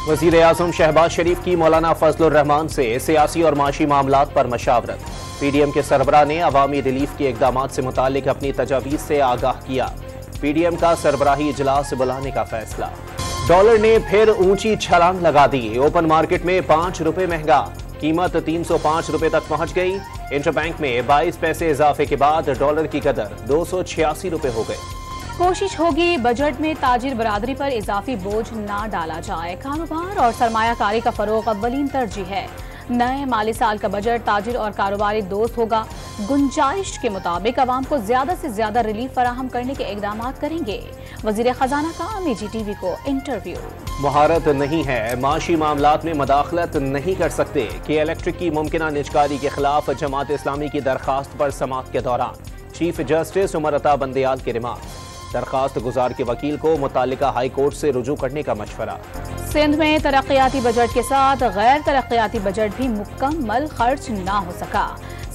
वज़ीर आज़म शहबाज शरीफ की मौलाना फजलुर रहमान से सियासी और माशी मामलात पर मशावरत। पीडीएम के सरबराह ने अवामी रिलीफ के इक़दामात से मुतालिक अपनी तजावीज़ से आगाह किया। पीडीएम का सरबराही इजलास बुलाने का फैसला। डॉलर ने फिर ऊंची छलांग लगा दी। ओपन मार्केट में 5 रुपए महंगा, कीमत 305 रुपए तक पहुंच गई। इंटरबैंक में 22 पैसे इजाफे के बाद डॉलर की कदर 286 रुपए हो गए। कोशिश होगी बजट में ताजिर बरादरी पर इजाफी बोझ ना डाला जाए। कारोबार और सरमायाकारी का फरोग अव्वलीन तरजीह है। नए माली साल का बजट ताजिर और कारोबारी दोस्त होगा। गुंजाइश के मुताबिक अवाम को ज्यादा से ज्यादा रिलीफ फराहम करने के इकदाम करेंगे। वजीर खजाना का निजी टीवी को इंटरव्यू। महारत नहीं है, माशी मामलात में मदाखलत नहीं कर सकते कि इलेक्ट्रिक की मुमकिना निजकारी के खिलाफ जमात इस्लामी की दरखास्त पर समाअत के दौरान चीफ जस्टिस उमर अता बंदयाल के रिमार्क। दरखास्त गुजार के वकील को मुतालिका हाई कोर्ट से रुजू करने का मशवरा। सिंध में तरक्याती बजट के साथ गैर तरक्याती बजट भी मुकम्मल खर्च ना हो सका।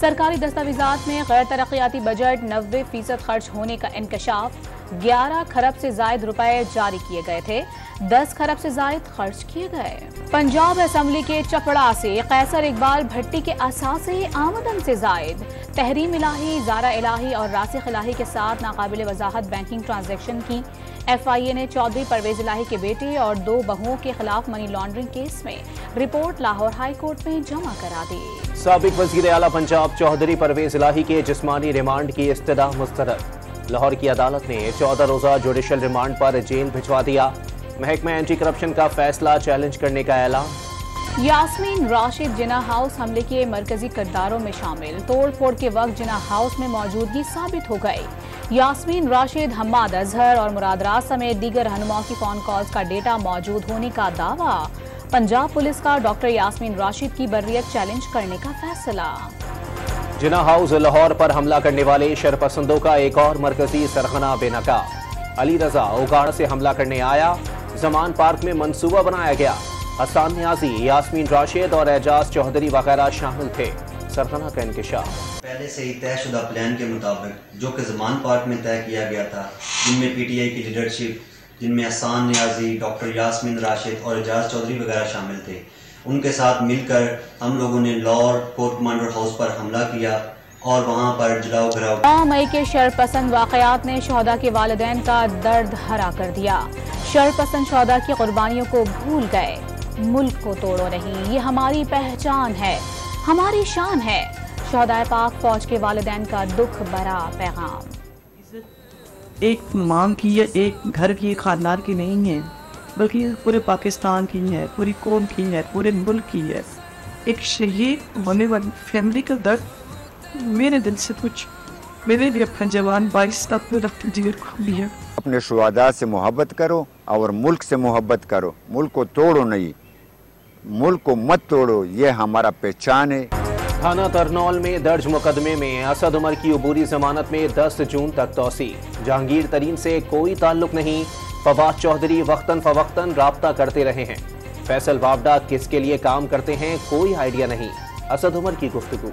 सरकारी दस्तावेजात में गैर तरक्याती बजट 90% खर्च होने का इंकशाफ। 11 खरब से जायद रुपए जारी किए गए थे, 10 खरब से जायद खर्च किए गए। पंजाब असम्बली के चपड़ा से कैसर इकबाल भट्टी के असासे आमदन से जायद। तहरीम इलाही, जारा इलाही और रासिख इलाही के साथ नाकाबिल वजाहत बैंकिंग ट्रांजैक्शन की। FIA ने चौधरी परवेज इलाही के बेटे और 2 बहुओं के खिलाफ मनी लॉन्ड्रिंग केस में रिपोर्ट लाहौर हाई कोर्ट में जमा करा दी। साबिक वजीर आला पंजाब चौधरी परवेज इलाही के जिस्मानी रिमांड की इस्तदा मुस्तरद। लाहौर की अदालत ने 14 रोजा जुडिशल रिमांड पर जेल भिजवा दिया। महकमा एंटी करप्शन का फैसला चैलेंज करने का ऐलान। यास्मीन राशिद जिना हाउस हमले के मरकजी किरदारों में शामिल। तोड़ फोड़ के वक्त जिना हाउस में मौजूदगी साबित हो गई। यास्मीन राशिद, हम्माद अजहर और मुराद राज समेत दीगर रहनुमाओं की फोन कॉल्स का डेटा मौजूद होने का दावा। पंजाब पुलिस का डॉक्टर यास्मीन राशिद की बर्रियत चैलेंज करने का फैसला। जिना हाउस लाहौर पर हमला करने वाले शरपसंदों का एक और मरकजी सरगना बेनकाब। अली रजा उगाड़ से हमला करने आया। जमान पार्क में मंसूबा बनाया गया। हसन नियाजी, यास्मीन राशिद और एजाज चौधरी वगैरह शामिल थे। सरगना का इंकशाफ। पहले से ही तयशुदा प्लान के मुताबिक जो कि जमान पार्क में तय किया गया था, जिनमें PTI की लीडरशिप, जिनमें हसन नियाजी, डॉक्टर यास्मीन राशिद और एजाज चौधरी वगैरह शामिल थे, उनके साथ मिलकर हम लोगों ने लाहौर कोर्ट कमांडर हाउस पर हमला किया और वहाँ पर जलाओ घराव। 9 मई के शरपसंद वाकयात ने शहदा के वालिदैन का दर्द हरा कर दिया। शरपसंद शहदा की कुर्बानियों को भूल गए। मुल्क को तोड़ो नहीं, ये हमारी पहचान है, हमारी शान है। शहदाए पाक फौज के वालिदैन का दुख भरा पैगाम। एक माँ की या एक घर की, खानदान की नहीं है, बल्कि पूरे पाकिस्तान की है, पूरी कौम की है, पूरे मुल्क की है। एक शहीद होने वाली फैमिली का दर्द मेरे दिल से कुछ, मेरे लिए अपना जवान 22 तक में रखते जिगर को भी है। अपने शुहदा से मोहब्बत करो और मुल्क से मोहब्बत करो। मुल्क को तोड़ो नहीं, मुल्क को मत तोड़ो, ये हमारा पहचान है। थाना तरनौल में दर्ज मुकदमे में असद उमर की अबूरी जमानत में 10 जून तक तौसी। जहांगीर तरीन से कोई ताल्लुक नहीं। फवाद चौधरी वक्तन फवक्तन राब्ता करते रहे हैं। फैसल वावडा किसके लिए काम करते हैं कोई आइडिया नहीं। असद उमर की गुफ्तगू।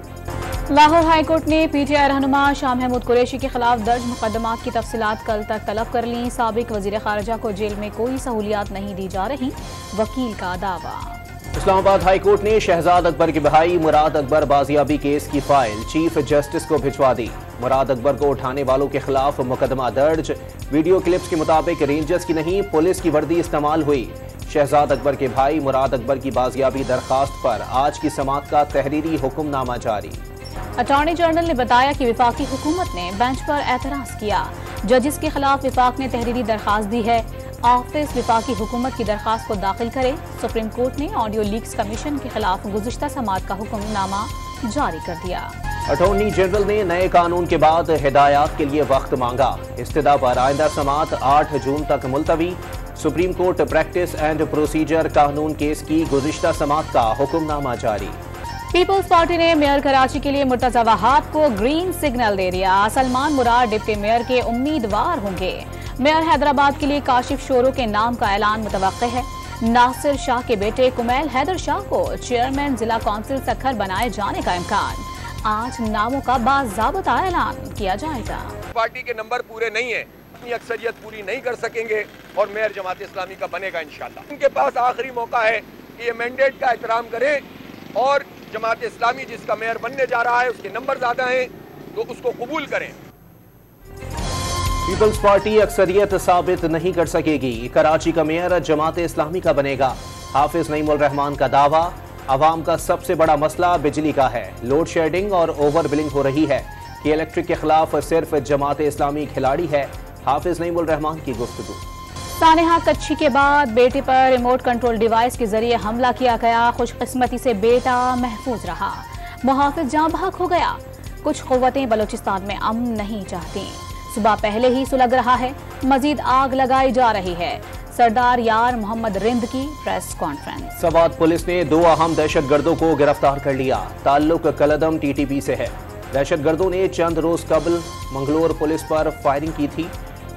लाहौर हाई कोर्ट ने PTI रहनुमा शाह महमूद कुरैशी के खिलाफ दर्ज मुकदमात की तफसीलात कल तक तलब कर ली। साबिक वजीर खारजा को जेल में कोई सहूलियात नहीं दी जा रही, वकील का दावा। इस्लामाबाद हाई कोर्ट ने शहजाद अकबर के भाई मुराद अकबर बाजियाबी केस की फाइल चीफ जस्टिस को भिजवा दी। मुराद अकबर को उठाने वालों के खिलाफ मुकदमा दर्ज। वीडियो क्लिप्स के मुताबिक रेंजर्स की नहीं, पुलिस की वर्दी इस्तेमाल हुई। शहजाद अकबर के भाई मुराद अकबर की बाजियाबी दरखास्त पर आज की समाअत का तहरीरी हुक्मनामा जारी। अटॉर्नी जनरल ने बताया कि विफाकी हुकूमत ने बेंच पर एतराज किया। जजिस के खिलाफ विफाक ने तहरीरी दरखास्त दी है। ऑफिस विफाकी हुकूमत की दरखास्त को दाखिल करे। सुप्रीम कोर्ट ने ऑडियो लीक्स कमीशन के खिलाफ गुज़िश्ता समाअत का हुक्मनामा जारी कर दिया। अटॉर्नी जनरल ने नए कानून के बाद हिदायत के लिए वक्त मांगा। इस्तदा पर आइंदा समाअत 8 जून तक मुलतवी। Supreme court practice and procedure कानून केस की गुज़िश्ता समाअत का हुक्मनामा जारी। पीपल्स पार्टी ने मेयर कराची के लिए मुर्तज़ा वहाब को ग्रीन सिग्नल दे दिया। सलमान मुराद डिप्टी मेयर के उम्मीदवार होंगे। मेयर हैदराबाद के लिए काशिफ शोरो के नाम का ऐलान मुतवक्के है। नासिर शाह के बेटे कुमैल हैदर शाह को चेयरमैन जिला कौंसिल सखर बनाए जाने का इम्कान। आज नामों का बाज़ाबता ऐलान किया जाएगा। पार्टी के नंबर पूरे नहीं है, اپنی اکثریت پوری نہیں کر سکیں گے اور میئر جماعت اسلامی کا بنے گا انشاءاللہ. ان کے پاس آخری موقع ہے کہ یہ مینڈیٹ کا احترام کریں اور جماعت اسلامی جس کا میئر بننے جا رہا ہے اس کے نمبر زیادہ ہیں تو اس کو قبول کریں. پیپلز پارٹی اکثریت ثابت نہیں کر سکے گی. کراچی کا میئر جماعت اسلامی کا بنے گا. حافظ نعیم الرحمان کا دعویٰ عوام کا سب سے بڑا مسئلہ بجلی کا ہے. لوڈ شیڈنگ اور اوور بلنگ ہو رہی ہے کہ الیکٹرک کے خلاف صرف جماعت اسلامی کھلاڑی ہے. حافظ نعیم الرحمان کی گفتگو. سانحہ کچھی کے بعد بیٹے پر ریموٹ کنٹرول ڈیوائس کے ذریعے حملہ کیا گیا. خوش قسمتی سے بیٹا محفوظ رہا. محافظ جاں بحق ہو گیا. کچھ قوتیں بلوچستان میں امن نہیں چاہتی. صبح پہلے ہی سلگ رہا ہے. مزید آگ لگائی جا رہی ہے. سردار یار محمد رند کی پریس کانفرنس. سوات پولیس نے 2 اہم دہشت گردوں کو گرفتار کر لیا. تعلق کلدم ٹی ٹی پی سے ہے. دہشت گردوں نے چند روز قبل منگلور پولیس پر فائرنگ کی تھی.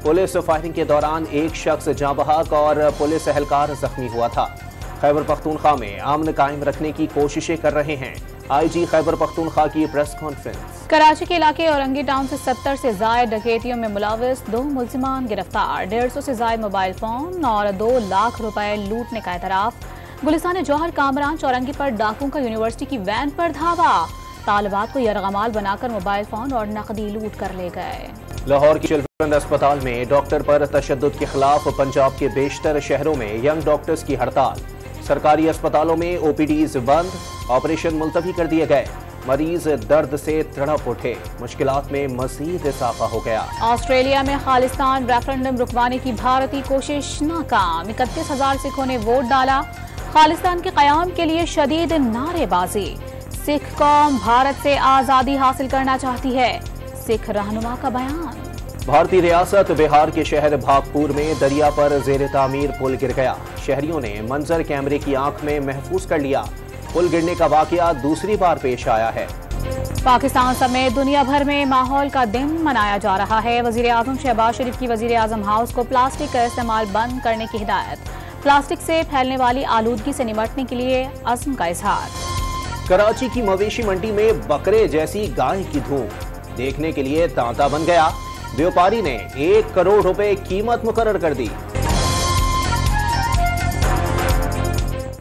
پولیس فائرنگ کے دوران ایک شخص جاں بحق اور پولیس اہلکار زخمی ہوا تھا. خیبر پختونخوا میں امن قائم رکھنے کی کوششیں کر رہے ہیں. آئی جی خیبر پختونخوا کی پریس کانفرنس. کراچی کے علاقے اورنگی ٹاؤن سے 70 سے زائد ڈکیتیوں میں ملوث 2 ملزمان گرفتار. 150 سے زائد موبائل فون اور 2 لاکھ روپے لوٹنے کا اعتراف. گلستان جوہر کامران چورنگی پر ڈاکوں کا یونیورسٹی کی وین پر دھاوا. طالبات کو یرغمال بنا کر موبائل فون اور نقدی لوٹ کر لے گئے. لاہور کی چلڈرن اسپتال میں ڈاکٹر پر تشدد کے خلاف پنجاب کے بیشتر شہروں میں ینگ ڈاکٹرز کی ہڑتال. سرکاری اسپتالوں میں او پی ڈیز بند. آپریشن ملتوی کر دیے گئے. مریض درد سے تڑپ اٹھے. مشکلات میں مزید اضافہ ہو گیا. آسٹریلیا میں خالستان ریفرنڈم رکوانے کی بھارتی کوشش ناکام. 31,000 سکھوں نے ووٹ ڈالا. خالستان کے قیام کے لیے شدید نعرے بازی. سکھ قوم بھارت سے آزادی حاصل کرنا چاہتی ہے. سکھ رہنما کا بیان. بھارتی ریاست بہار کے شہر بھاگپور میں دریا پر زیر تعمیر پل گر گیا. شہریوں نے منظر کیمرے کی آنکھ میں محفوظ کر لیا. پل گرنے کا واقعہ دوسری بار پیش آیا ہے. پاکستان سمیت دنیا بھر میں ماحول کا دن منایا جا رہا ہے. وزیر اعظم شہباز شریف کی وزیر اعظم ہاؤس کو پلاسٹک کا استعمال بند کرنے کی ہدایت. پلاسٹک سے پھیلنے والی آلودگی سے نمٹنے کے لیے عزم کا اظہار. کراچی کی مویشی منڈی میں بکرے جیسی گائے کی دھوم دیکھنے کے لیے تانتا بن گیا. بیوپاری نے 1 کروڑ روپے قیمت مقرر کر دی.